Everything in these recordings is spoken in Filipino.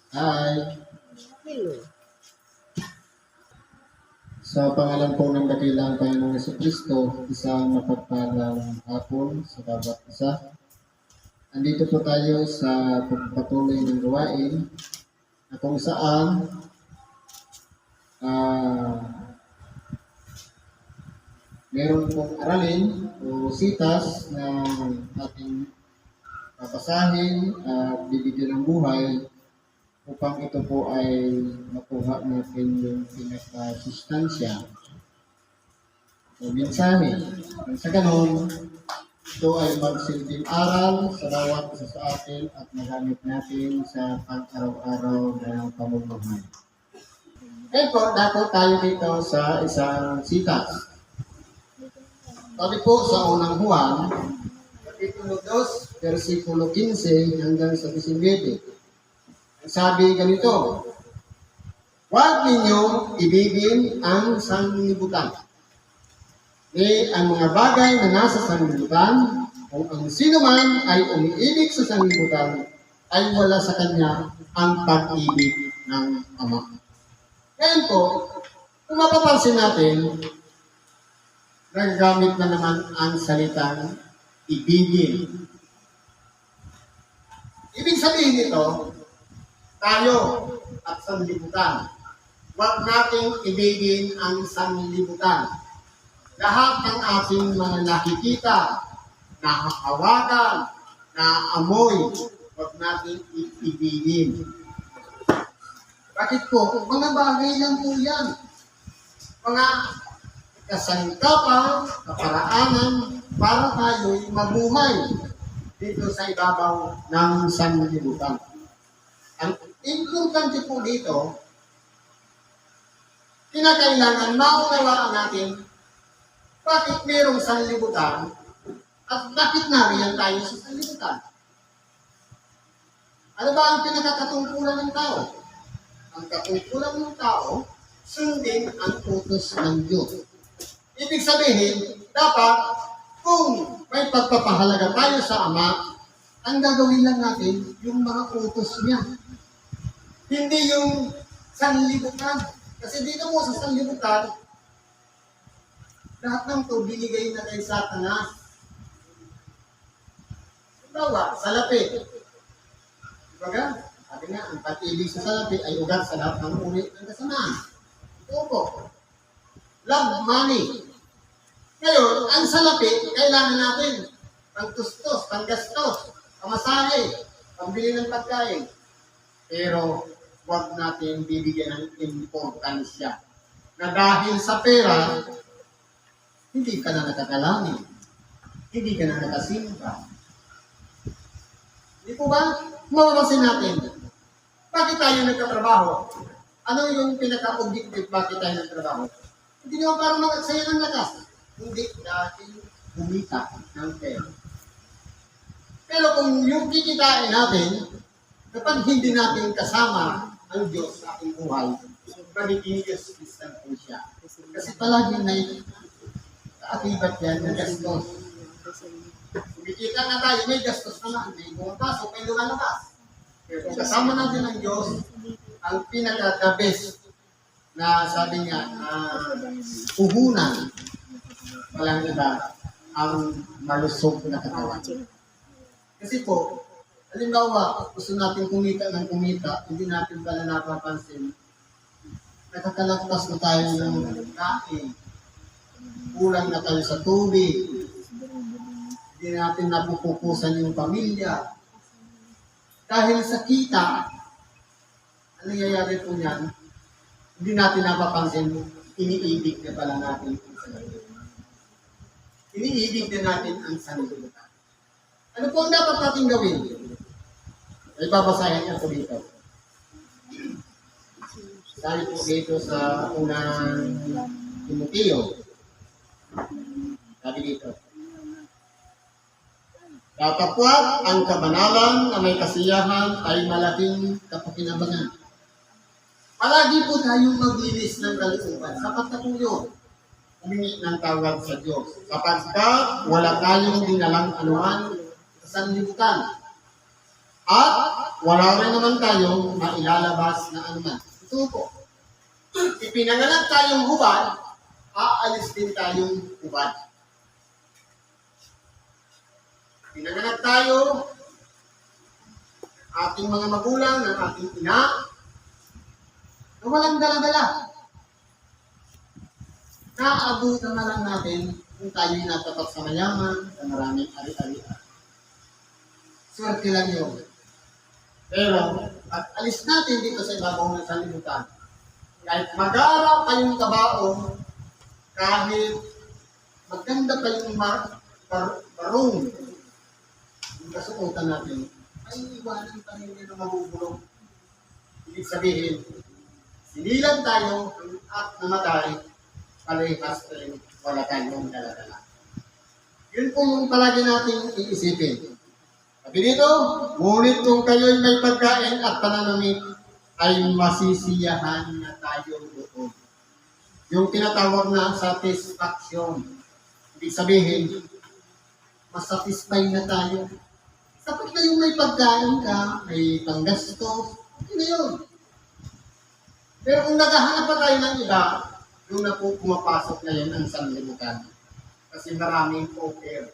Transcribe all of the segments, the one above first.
Hi. Hello. Sa pangalan po ng dakilang Panginoong Jesucristo, isang mapagpalang hapon sa bawat isa. Andito po tayo sa pagpatuloy ng gawain na kung saan ah meron pong aralin o sitas na ating papasahin at bibigyan ng buhay upang ito po ay makuha natin yung pinaka-sustansya o mensahe. Sa ganon, ito ay magsilbing aral sa bawat isa sa atin at magamit natin sa pang-araw-araw na pamumuhay. Ngayon po, dako tayo dito sa isang sitas. Sabi po sa unang Juan, Kapitulo 2, versikulo 15 hanggang sa 19. Sabi ganito, huwag ninyong ibigin ang sanlibutan. Ang mga bagay na nasa sanlibutan, kung ang sino man ay umiibig sa sanlibutan, ay wala sa kanya ang pag-ibig ng Ama. Ngayon po, kung mapapansin natin, nagagamit na naman ang salitang ibigin. Ibig sabihin nito, tayo at sanlibutan. Huwag nating ibigin ang sanlibutan. Lahat ng ating mga nakikita, nakahawakan, naamoy, huwag nating ibigin. Bakit po? Mga bagay lang po yan. Mga kasangkapan, kaparaanan, para tayo'y mabuhay dito sa ibabaw ng sanlibutan. Ang importante po dito, kinakailangan maunawaan natin bakit mayroong sanlibutan at bakit nariyan tayo sa sanlibutan. Ano ba ang pinakakatungkulan ng tao? Ang katungkulan ng tao, sundin ang utos ng Diyos. Ibig sabihin, dapat kung may pagpapahalaga tayo sa Ama, ang gagawin lang natin yung mga utos niya. Hindi yung sanlibutan. Kasi dito mo sa sanlibutan, lahat ng ito binigay na kay Satanas. Bawa, salapi. Dibaga, sabi nga, ang pag-ibig sa salapi ay ugat sa lahat ng uri ng kasamaan. Ito po. Love, money. Ngayon, ang salapi, kailangan natin pangtustos, panggastos, pamasahe, pambili ng pagkain. Pero, huwag natin bibigyan ng importansya na dahil sa pera, hindi ka na nakakalangin, hindi ka na nakasimba. Hindi po ba? Mawawasin natin. Bakit tayo nagkatrabaho? Ano yung pinaka-objective bakit tayo nagtrabaho? Hindi naman para mag-aksaya ng lakas. Hindi dahil kumita ng pera. Pero kung yung kikitain natin, kapag hindi natin kasama ang Diyos sa ating buhay, pagigingis distant po siya. Kasi palagi may kaakibat yan na gastos. Kumikita na tayo, may gastos naman, may pumapasok, may lumalabas. Pero kung kasama natin ang Diyos, ang pinaka-the best na sabi niya, puhunan, walang iba, ang malusog na katawan. Kasi po, halimbawa, gusto natin kumita ng kumita, hindi natin pala napapansin, nakakalagpas na tayo ng kain, kulang na tayo sa tubig, hindi natin napupukusan yung pamilya. Dahil sa kita, ano nangyayari po niyan, hindi natin napapansin, iniibig na pala natin ang sanlibutan. Iniibig na natin ang sanlibutan. Ano po ang dapat natin gawin? Ay babasahin niyo po dito. Sabi po dito sa unang Timoteo. Sabi dito. Datapwat ang kabanalan na may kasiyahan ay malaking kapakinabangan. Palagi po tayong maglinis ng kalooban. Sapat na po yun. Humingi ng tawad sa Diyos. Sapagkat wala tayong dinalang anuman sa sanlibutan. At wala rin naman tayong mailalabas na anuman. Ito po. Ipinanganak tayong hubad, aalis din tayong hubad. Pinanganak tayo, ating mga magulang, ng ating ina, na walang dala-dala. Naabutan na lang natin kung tayo'y natapat sa mayaman, sa maraming ari-arian. Swerte lang yun. Pero, at alis natin dito sa ibabaw ng sanlibutan. Kahit mag-aara pa yung kabaong, kahit maganda pa yung barong, yung kasuotan natin, ay iwanan pa rin yun na mabubulong. Ibig sabihin, sinilang tayo at namatay, palihas rin wala tayong dala-dala. Yun po yung palagi natin iisipin. Sabi dito, ngunit kung kayo'y may pagkain at pananamit, ay masisiyahan na tayo doon. Yung tinatawag na satisfaction. Ibig sabihin, masatisfy na tayo. Kapag na yung may pagkain ka, may panggasto, okay na yun. Pero kung naghahanap pa tayo ng iba, yung na po pumapasok na yun ang sanlibutan. Kasi maraming offer.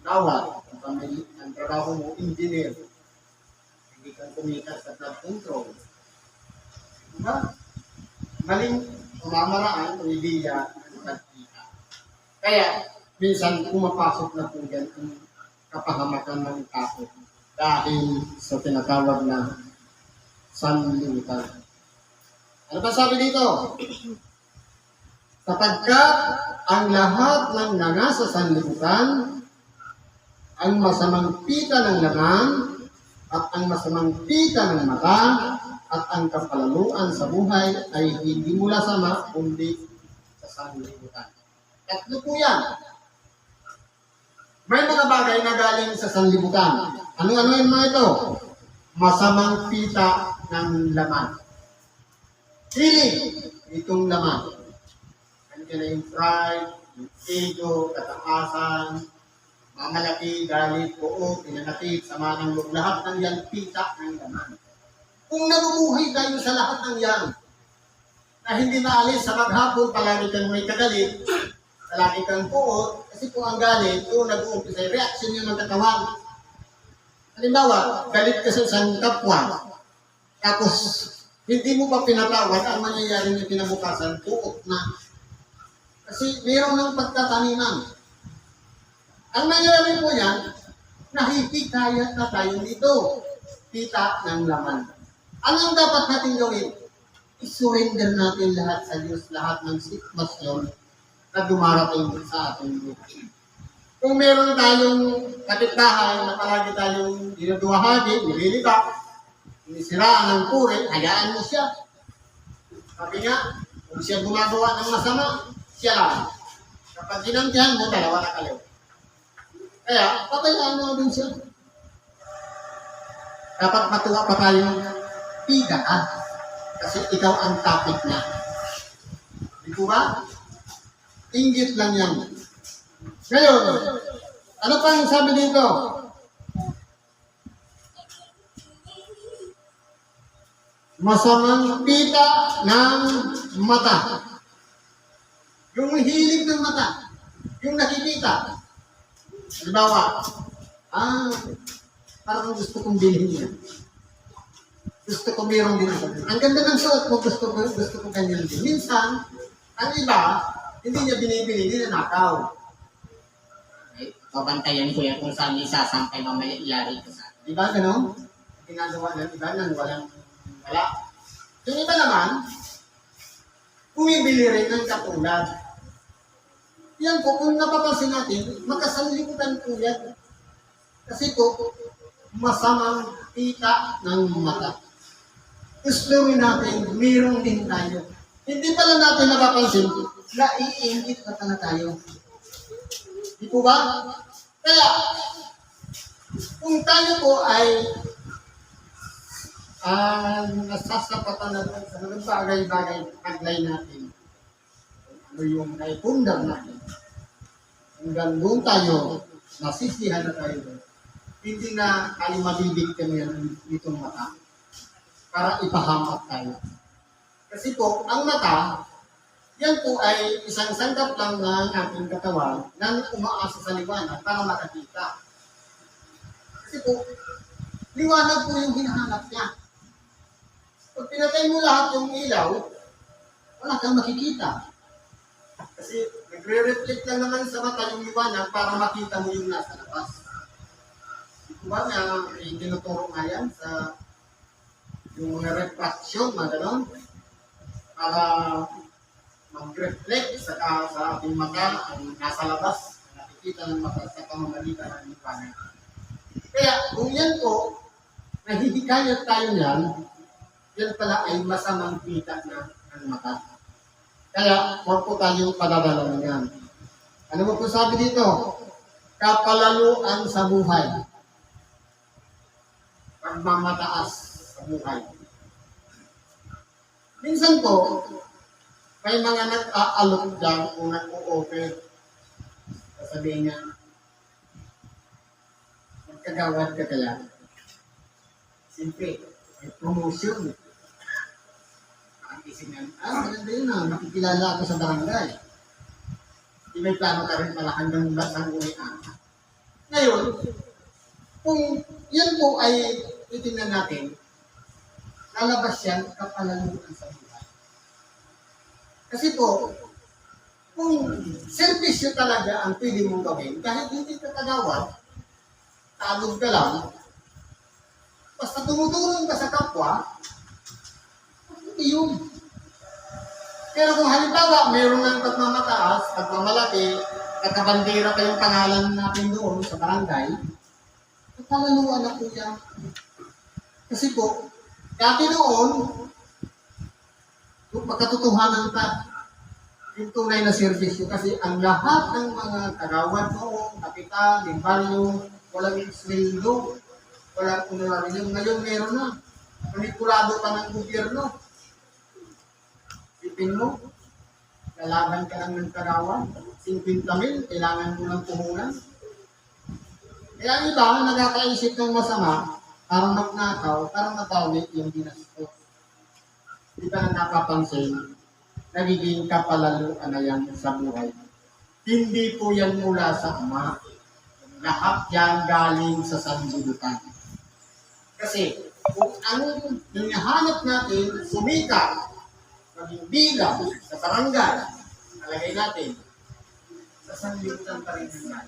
Halimbawa, ang trabaho mo, engineer. Hindi kang kumita sa flood control. Diba? Maling umamaraan o ideya ng nagkita. Kaya, minsan pumapasok na po yan ang kapahamakan ng tao dahil sa tinatawag na sanlibutan. Ano pa sabi dito? Sapagkat ang lahat ng nasa sanlibutan, ang masamang pita ng laman, at ang masamang pita ng mata, at ang kapalaluan sa buhay ay hindi mula sa ama, kundi sa sanlibutan. Tatlo po yan. May mga bagay na galing sa sanlibutan. Ano-ano yung mga ito? Masamang pita ng laman. Feeling, itong laman. Nandiyan na yung pride, yung ego, kataasan, mamalaki, galit, buo, pinanakit, sama ng loob, lahat ng yan, pita ng laman. Kung nabubuhay tayo sa lahat ng yan, na hindi maalis sa maghapon, palagi kang may kagalit, palagi kang buo, kasi kung ang galit, kung nag-uumpisa, reaction yun ng katawan. Halimbawa, galit ka sa isang kapwa, tapos hindi mo pa pinatawad, ang mangyayari niya kinabukasan, tuot na. Kasi mayroon ng pagtataniman. Ang nangyayari po yan, nahihikayat na tayo dito. Pita ng laman. Anong dapat natin gawin? I-surrender natin lahat sa Diyos, lahat ng sitwasyon na dumarating sa ating buhay. Kung meron tayong kapitbahay na palagi tayong dinuduwahagi, nililibak, sinisiraan ng puri, hayaan mo siya. Sabi nga, kung siya gumagawa ng masama, siya lang. Kapag ginantihan mo, dalawa na kayo. Kaya, pabayaan mo din siya. Dapat matuwa pa tayong pida ka. Kasi ikaw ang topic niya. Di po ba? Inggit lang yan. Ngayon, ano pa ang sabi dito? Masamang pita ng mata. Yung hilig ng mata. Yung nakikita. Halimbawa, parang gusto kong bilhin niya. Gusto ko mayroong din ako. Ang ganda ng suot mo, gusto ko ganyan din. Minsan, ang iba, hindi niya binibili, hindi na nakaw. Pabantayan ko yan kung saan isasampay mamaya iyari ko sa Di ba gano'n? Ginagawa ng iba nang wala. Yung iba naman, bumibili rin ng katulad. Yan po, kung napapansin natin, makasanlibutan po yan. Kasi po, masamang pita ng mata. Gusto rin natin, mayroon din tayo. Hindi pala natin napapansin, naiingit na pala tayo. Di po ba? Kaya, kung tayo po ay nasasapatan na sa mga bagay-bagay taglay natin, ano yung naipundang natin, hanggang doon tayo, nasisihan na tayo doon. hindi na tayo mabibigyan nitong mata para ipahamak tayo. Kasi po, ang mata, yan po ay isang sangkap lang ng ating katawan na umaasa sa liwanag para makakita. Kasi po, liwanag po yung hinahanap niya. Pag pinatay mo lahat yung ilaw, wala kang makikita. Kasi nagre-reflect lang naman sa mata yung liwanag para makita mo yung nasa labas. Diba na tinuturo nga yan sa yung mga refraction, mga ganon, para mag-reflect sa ating mata ang nasa labas, nakikita ng mata sa pamamagitan ng liwanag. Kaya kung yan po, nahihikayat tayo yan, yan pala ay masamang kita na ng mata. Kaya huwag po tayong padadalaman yan. Ano mo po sabi dito? Kapalaluan sa buhay. Pagmamataas sa buhay. Minsan po, may mga nag-aalok dyan kung nag-o-offer. Sasabihin niya, magkagawad ka kaya. Siyempre, may promotion. Ang isip niya, maganda yun makikilala ako sa barangay. Hindi may plano ka rin pala hanggang basang uwian. Ngayon, kung yan po ay itingnan natin, lalabas yan kapalaluan sa buhay. Kasi po, kung servisyo talaga ang pwede mong gawin, kahit hindi ka kagawad, tagog ka lang, basta tumutulong ka sa kapwa, hindi yun. Pero kung halimbawa, mayroon ng pagmamataas, pagmamalaki, nakabandera kayong pangalan natin doon sa barangay, kapalaluan na po yan. Kasi po, dati noon, magkatotohanan pa yung tunay na servisyo kasi ang lahat ng mga kagawad noon, kapital, limbaryo, walang sweldo, walang honorarium. Ngayon meron na. Manipulado pa ng gobyerno. Sipin mo, lalaban ka lang ng kagawad, 50,000, kailangan mo ng puhunan. Kaya ang iba, nagkakaisip ng masama, parang magnakaw, parang matawi yung ginastos. Di ba na napapansin, nagiging kapalaluan na yan sa buhay. Hindi po yan mula sa Ama. Lahat yan galing sa sanlibutan. Kasi kung anong hinahanap natin, sumikat, maging bilang sa barangay, nalagay natin, sa sanlibutan pa rin yan.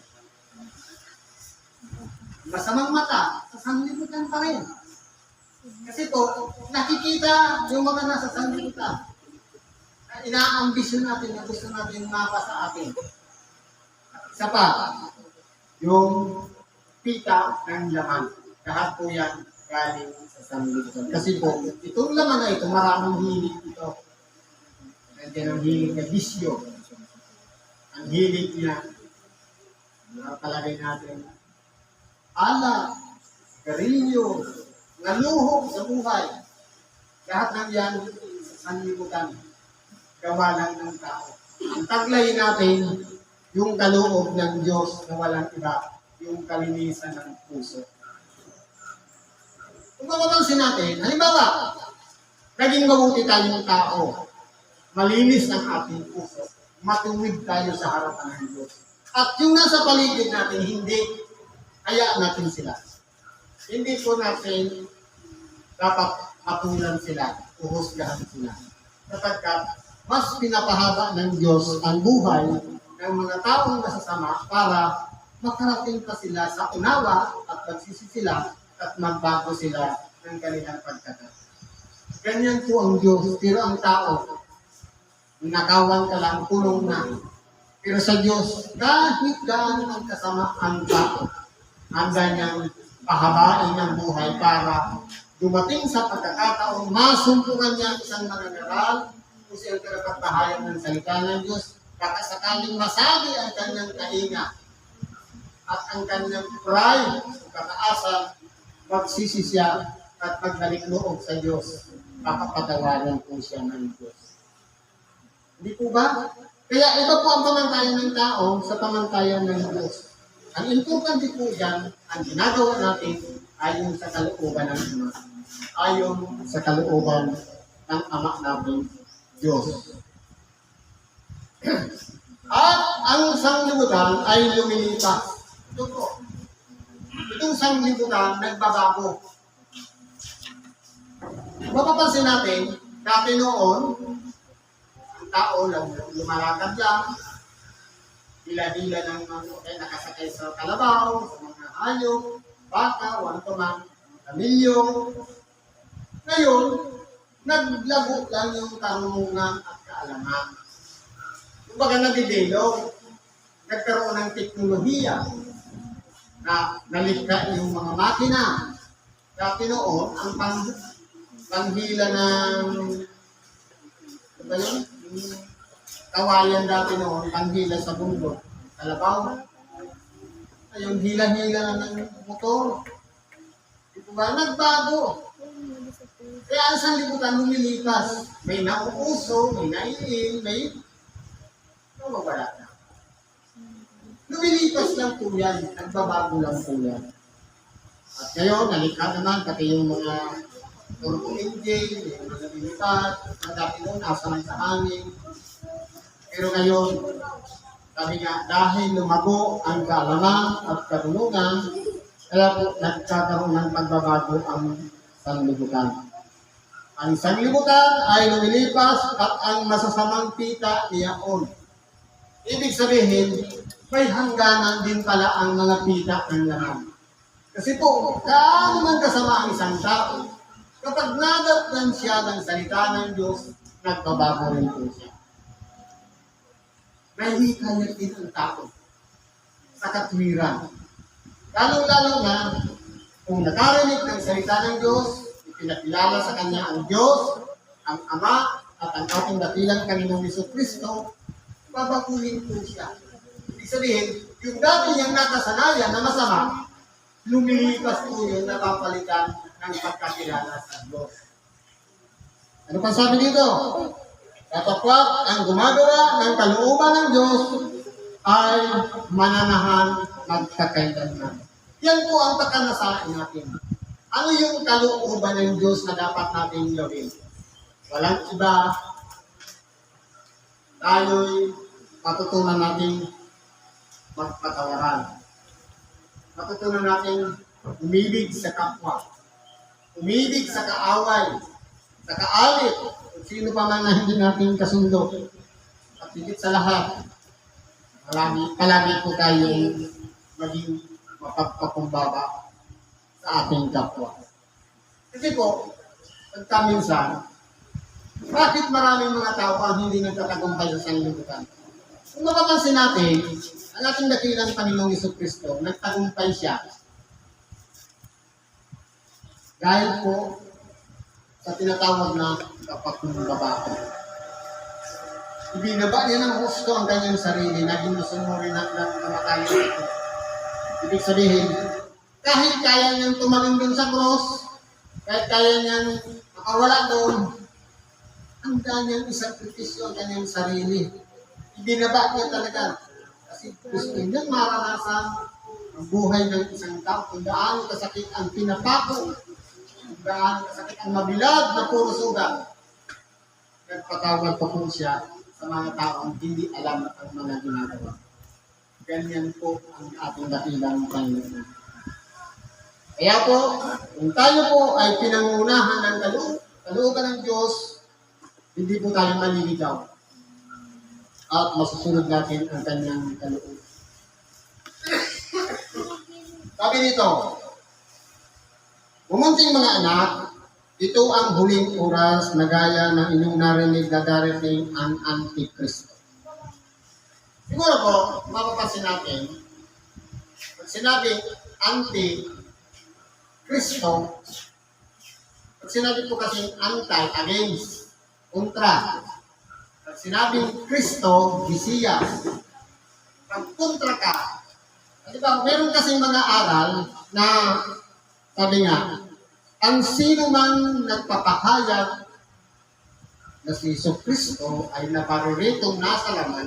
Masamang mata, sa sanlibutan pa rin. Kasi po, nakikita yung mga nasa sanlibutan. Inaambisyon natin na gusto natin mapa sa atin. Isa pa, yung pita ng laman. Lahat po yan galing sa sanlibutan. Kasi po, itong laman na ito, maraming hilig ito. Nandiyan ang hilig na bisyo. Ang hilig niya, napalagay natin, ala, garilyo, naluhog sa buhay. Lahat ng yan sa sanlibutan. Gawa lang ng tao. Ang taglay natin, yung kaloob ng Diyos na walang iba, yung kalinisan ng puso. Kung mapapansin natin, halimbawa, naging mabuti tayong tao, malinis ang ating puso, matuwid tayo sa harapan ng Diyos. At yung nasa paligid natin, hindi, hayaan natin sila. Hindi po natin dapat matulan sila, uhusgahan sila. Sapagkat mas pinapahaba ng Diyos ang buhay ng mga taong masasama para makarating pa sila sa unawa at magsisi sila at magbago sila ng kanilang pagkatao. Ganyan po ang Diyos, pero ang tao, nakawan ka lang, kulong na. Pero sa Diyos, kahit gaano ang kasama ang tao, handa niyang pahabain ang buhay para dumating sa pagkakataong masumpungan niya ang isang mananaral o siyang karapatahayag ng salita ng Diyos, kakasakaling masabi ang kanyang kainga at ang kanyang pride o kakaasa, magsisi siya at magbalik loob sa Diyos, papapatawaran po siya ng Diyos. Hindi po ba? Kaya iba po ang pamantayan ng tao sa pamantayan ng Diyos. Ang importante po dyan, ang ginagawa natin ayon sa kalooban ng Ama. Ayon sa kalooban ng Ama natin, Diyos. At ang sanglibutan ay lumilipas. Ito po. Itong sanglibutan nagbabago. Mapapansin natin, dati noon, ang tao lang lumalakad lang, hila-hila ng nakasakay sa kalabaw, sa mga hayop, baka, wanto man, kamilyo. Ngayon, naglago lang yung karunungan at kaalaman. Kumbaga nag-develop, nagkaroon ng teknolohiya na nalikha yung mga makina. Dati noon, ang panghila ng ano yun? Yung kawayan dati noon, panghila sa bundok, kalabaw. Yung hila-hila ng motor. Ito ba? Nagbago. Kaya ang sanlibutan lumilipas. May nauuso, may naiin, may wala na. Lumilipas lang po yan. Nagbabago lang po yan. At ngayon, nalikha naman pati yung mga turbo engine, yung mga lumilipat, ang dati noon, nasa lang sa hangin. Pero ngayon, sabi nga, dahil lumago ang kaalaman at karunungan, kaya po nagkakaroon ng pagbabago ang sanlibutan. Ang sanlibutan ay lumilipas at ang masasamang pita niyaon. Ibig sabihin, may hangganan din pala ang mga pita ng laman. Kasi po, kaano man kasama ang isang tao, kapag nadatnan siya ng salita ng Diyos, nagbabago rin po siya. May hikayat din ang tao sa katwiran. Lalong-lalo na, kung nakarinig ng salita ng Diyos, ipinakilala sa Kanya ang Diyos, ang Ama, at ang ating dakilang Panginoong Jesucristo, babaguhin po siya. Ibig sabihin, yung dati niyang nakasanayan na masama, lumilipas po yun na papalitan ng pagkakilala sa Diyos. Ano pa sabi dito? Kapag ang gumagawa ng kalooban ng Diyos ay mananahan magkakailanman. Yan po ang pagkanasain natin. Ano yung kalooban ng Diyos na dapat natin gawin? Walang iba. Tayo'y matutunan natin magpatawaran. Matutunan natin umibig sa kapwa. Umibig sa kaaway. Sa kaalit. Sino pa man na hindi natin kasundo. At higit sa lahat, palagi po tayong maging mapagpakumbaba sa ating kapwa. Kasi po, pagkaminsan, bakit maraming mga tao ang hindi nagtatagumpay sa sanlibutan? Kung mapapansin natin, ang ating dakilang Panginoong Jesucristo, nagtagumpay siya. Dahil po sa tinatawag na kapagkumbaba. Ibinaba niya ng husto ang kanyang sarili, naging masunurin ng kamatayan ito. Ibig sabihin, kahit kaya niyang tumaling doon sa cross, kahit kaya niyang makawala doon, ang kanyang isakripisyo ang kanyang sarili. Ibinaba niya talaga. Kasi gusto niyang maranasan ang buhay ng isang tao, kung gaano kasakit ang pinapako, kung gaano kasakit ang mabilad na puro sugat. Nagpatawad pa po siya sa mga taong hindi alam ang mga ginagawa. Ganyan po ang ating dakilang Panginoon. Kaya po, kung tayo po ay pinangunahan ng kalooban ng Diyos, hindi po tayo maliligaw. At masusunod natin ang kanyang kalooban. Sabi nito, Bumunting mga anak, ito ang huling oras na gaya ng inyong narinig na darating ang Antikristo. Siguro po, mapapansin natin, pag sinabing Antikristo, pag sinabi po kasing anti, against, kontra. Pag sinabing Kristo, Mesiyas, pag kontra ka, di ba, meron kasing mga aral na sabi nga, ang sino man nagpapahayag na si Jesucristo ay napariritong nasa laman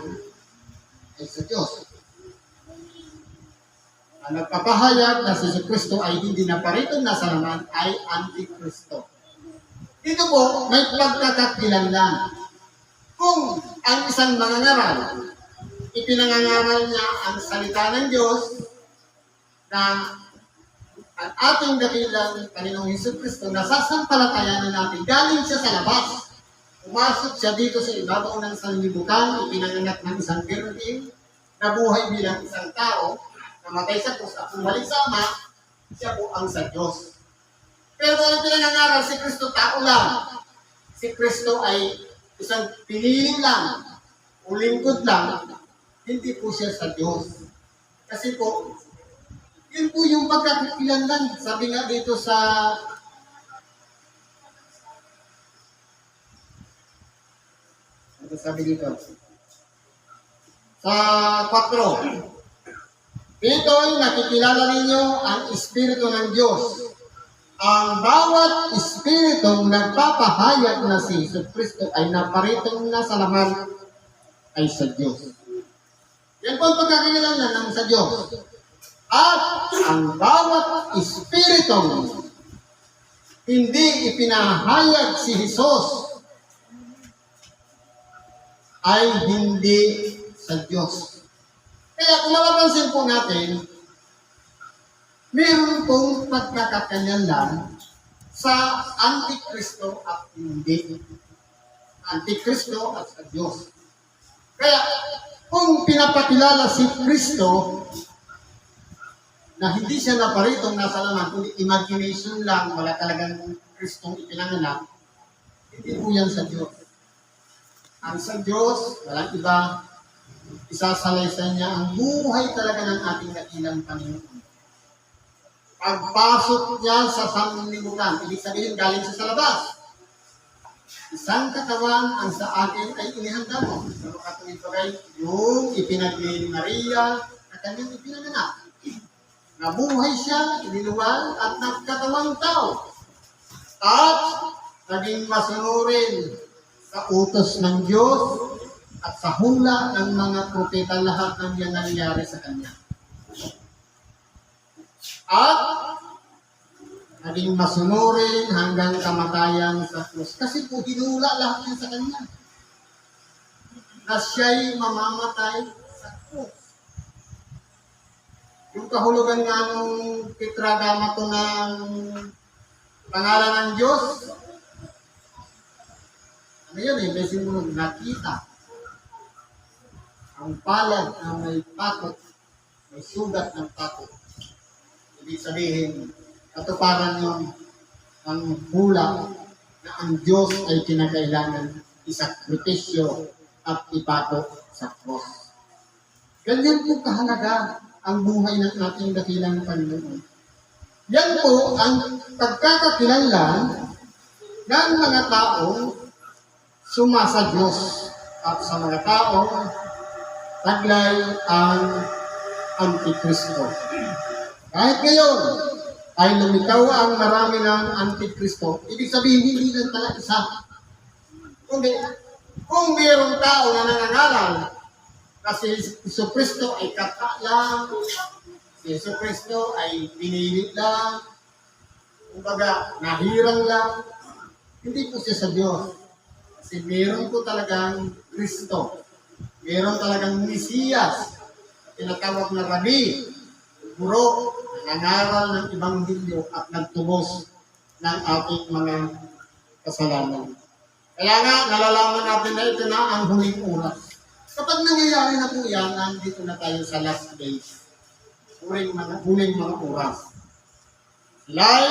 ay sa Diyos. Ang nagpapahayag na si Kristo ay hindi na parito na sa laman ay Antikristo. Dito po, may pagkakakilanlan. Kung ang isang mangangaral, ipinangangaral niya ang salita ng Diyos na ang ating dakilang Panginoong Jesucristo, nasasampalatayanan natin, galing siya sa labas. Pumasok siya dito sa ibabaw ng sanlibutan, ipinanganak ng isang virgin, nabuhay bilang isang tao, namatay sa krus at bumalik sa Ama, siya po ang sa Diyos. Pero kung pinangangaral si Kristo, tao lang. Si Kristo ay isang piniling lang, o lingkod lang, hindi po siya sa Diyos. Kasi po, yun po yung pagkakakilanlan. Sabi nga dito sa ano sabi dito? Sa 4. Dito'y nakikilala ninyo ang Espiritu ng Diyos. Ang bawat Espiritong nagpapahayag na si Jesucristo ay naparitong na sa laman ay sa Diyos. Yan po ang pagkakakilanlan ng sa Diyos. At ang bawat Espiritong hindi ipinahayag si Jesus ay hindi sa Diyos. Kaya kung mapapansin po natin, meron pong pagkakakilanlan sa Antikristo at hindi. Antikristo at sa Diyos. Kaya kung pinapakilala si Kristo na hindi siya naparitong nasa laman, kundi imagination lang, wala talagang Kristong ipinanganak, hindi po yan sa Diyos. Ang sa Diyos, walang iba, isasalaysay niya ang buhay talaga ng ating dakilang Panginoon. Pagpasok niya sa sanlibutan, ibig sabihin galing siya sa labas. Isang katawan ang sa akin ay inihanda mo. Pero katuwid bagay, yung ipinagli ni Maria na kanyang ipinanganak. Nabuhay siya, iniluwal at nagkatawang tao. At naging masunurin sa utos ng Diyos at sa hula ng mga propeta lahat ng yan nangyari sa kanya. At naging masunurin hanggang kamatayan sa krus. Kasi po hinula lahat yan sa kanya. Na siya'y mamamatay sa krus. Yung kahulugan nga nung tetragrammaton ng pangalan ng Diyos, ano yun eh, may simbolo, nakita. Ang palad na may pakot, may sugat ng pakot. Ibig sabihin, katuparan yung ang hula na ang Diyos ay kinakailangan isakripisyo at ipako sa cross. Ganyan po kahalaga ang buhay ng ating dakilang Panginoon. Yan po ang pagkakakilanlan ng mga taong sumasa Diyos at sa mga taong taglay ang Antikristo. Kahit ngayon ay lumitaw ang marami ng Antikristo, ibig sabihin hindi lang pala isa. Kundi, kung mayroong tao na nangangaral na si Jesucristo ay kata lang, si Jesucristo ay pinilit lang, kumbaga nahirang lang, hindi po siya sa Diyos. Kasi meron po talagang Kristo. Meron talagang Mesiyas, tinatawag na Rabi, guro, nangaral ng Ebanghelyo at nagtubos ng ating mga kasalanan. Kaya nga, nalalaman natin na ito na ang huling oras. Kapag nangyayari na po yan, nandito na tayo sa last days. Huling mga oras. Sila'y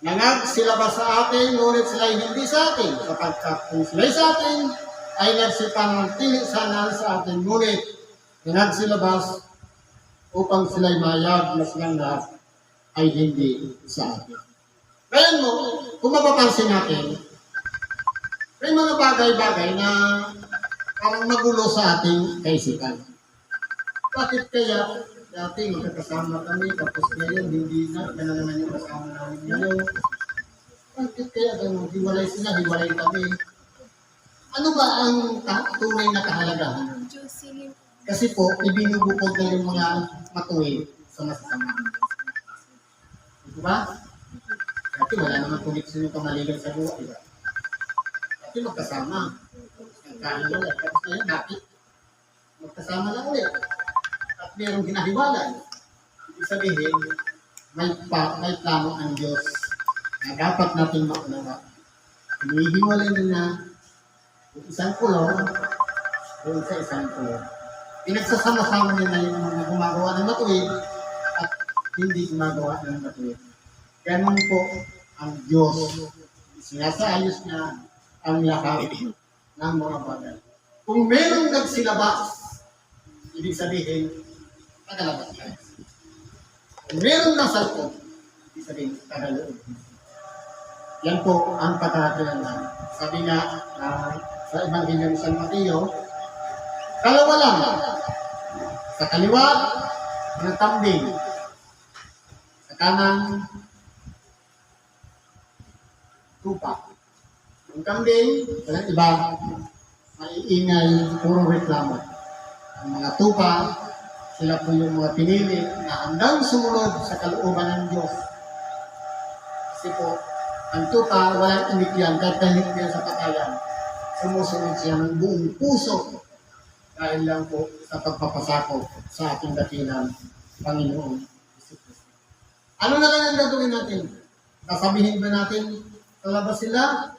nangagsilabas sa atin, ngunit sila'y hindi sa atin. Sapagkat kung sila'y sa atin, ay nagsipangatili sana sa atin. Ngunit, nangagsilabas upang sila'y mayag na silang lahat ay hindi sa atin. Ngayon mo, kung mapapansin natin, may mga bagay-bagay na parang magulo sa ating kaisipan. Bakit kaya dati magkakasama kami, tapos ngayon hindi na, gano'n naman yung kasama namin ngayon. Bakit kaya gano'n? Hiwalay sila, hiwalay kami. Ano ba ang tunay na kahalagahan? Kasi po, ibinubukod na yung mga matuwid sa masasama. Di ba? Dati wala naman connection yung kamaligan sa buhay, di ba? Dati magkasama. Nagkain mo lang. Tapos ngayon, dati magkasama lang ulit. At mayroong hinahiwalay. Ibig sabihin, may plano ang Diyos na dapat natin maunawa. Hinihiwalay na yung isang kulor doon sa isang kulor. Pinagsasama-sama niya na yung mga gumagawa ng matuwid at hindi gumagawa ng matuwid. Ganun po ang Diyos. Sinasaayos niya ang lahat ng mga bagay. Kung merong nagsilabas, ibig sabihin, tagalabas tayo. Kung merong nasalpot, ibig sabihin, tagaloob. Yan po ang pagkakakilanlan. Sabi nga sa Ebanghelyo ni San Mateo, dalawa lang. Sa kaliwa, ng kambing. Sa kanan, tupa. Ang kambing, walang iba, maiingay, puro reklamo. Ang mga tupa, sila po yung mga pinili na handang sumunod sa kalooban ng Diyos. Kasi po, ang tupa, walang imikyan, kahit kahit sa patayan. Sumusunod siya ng buong puso dahil lang po sa pagpapasakop sa ating dakilang Panginoon. Ano na lang ang gagawin natin? Sasabihin ba natin, talabas sila,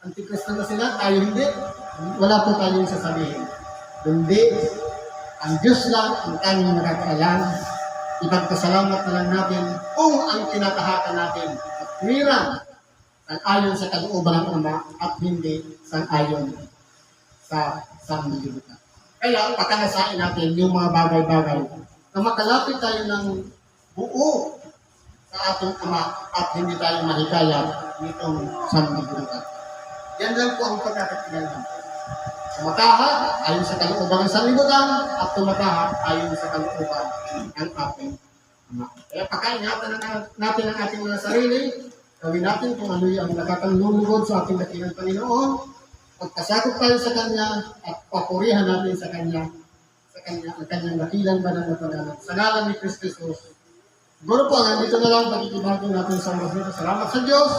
antikristo na sila, tayo hindi? Wala po tayong sasabihin. Hindi, ang Diyos lang ang tanging nakakaalam. Ipagpasalamat na lang natin kung ang tinatahakan natin at mirang sang-ayon sa kalooban ng Ama at hindi sang-ayon sa sanglibutan. Kaya pakanasain natin yung mga bagay-bagay na makalapit tayo ng buo sa ating Ama at hindi tayo mahikayat nitong sanglibutan. Yan lang po ang pagkakatigalan. Tumatahat ayon sa kalooban ng sanglibutan at tumatahat ayon sa kalooban ng ating Ama. Kaya pakaingatan natin ang ating mga sarili. Gawin natin kung ano yung nakakalulugod sa ating dakilang Panginoon. Pagkasakop tayo sa Kanya at papurihan natin sa Kanya ang Kanyang dakilang banal na pangalan. Sa ngalan ni Kristo Jesus. Siguro po, nandito na lang pagkikibago natin sa oras nito. Salamat sa Diyos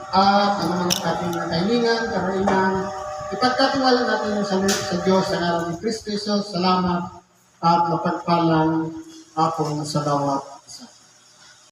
at ang mga ating kahilingan, karainan. Ipagkatiwala natin sa Diyos sa ngalan ni Kristo Jesus. Salamat at mapagpalang hapon sa bawat